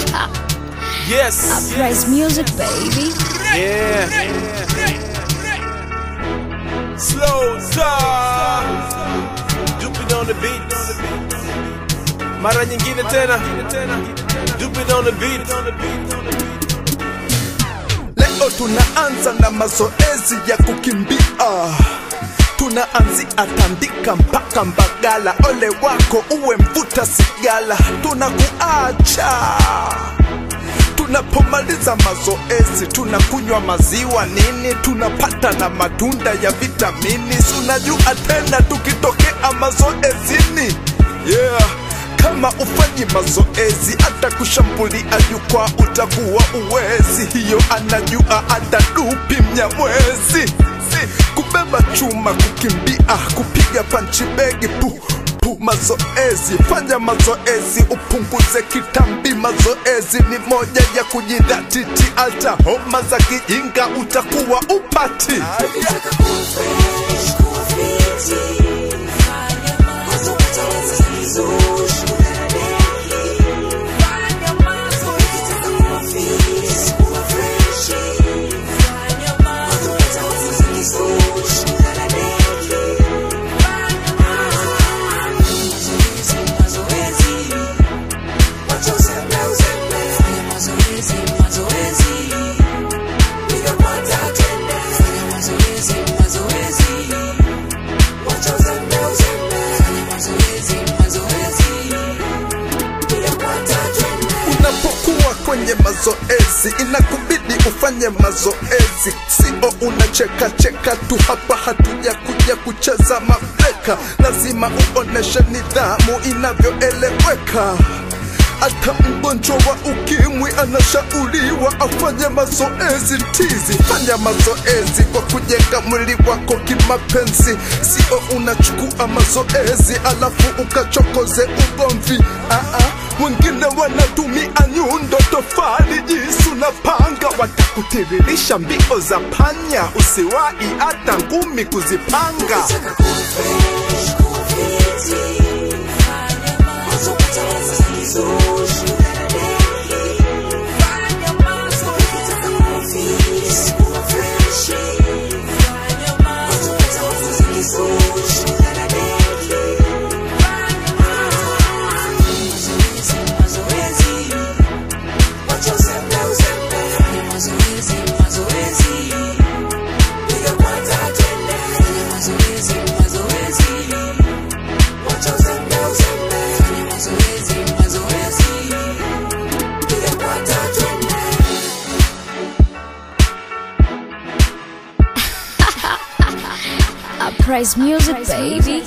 Yes. Uprise music, baby. Yeah. Slow down. Stupid on the beat. Mara nyingine tena. Stupid on the beat. Leo tunaanza na mazoezi ya kukimbia. Tunaanzia Tandika mpaka Mbagala. Ole wako uwe mvuta sigala. Tunakuacha. Tunapomaliza mazoezi tunakunywa maziwa nini, tunapata na matunda ya vitamini. Unajua tena tukitokea mazoezini, yeah. Kama ufanyi mazoezi hata kushambulia jukwaa utakuwa uwezi. Hiyo anajua hata dupi Mnyamwezi. Kubeba chuma, kukimbia, kupiga panchi begi, mazoezi, fanya mazoezi upunguze kitambi. Mazoezi ni moja ya kujidhatiti, hata homa za kijinga utakuwa upati. Unapokuwa kwenye mazoezi inakubidi ufanye mazoezi, sio unacheka cheka tu hapa. Hatuja kuja kucheza mabreka, lazima uoneshe nidhamu inavyoeleweka. Hata mgonjwa wa ukimwi anashauriwa afanye mazoezi tizi. Fanya mazoezi kwa kujenga mwili wako kimapenzi, sio unachukua mazoezi alafu ukachokoze ugomvi. Wengine wanatumia nyundo, tofali, jisu na panga, watakutiririsha mbio za panya, usiwahi hata ngumi kuzipanga. Uprise music, baby.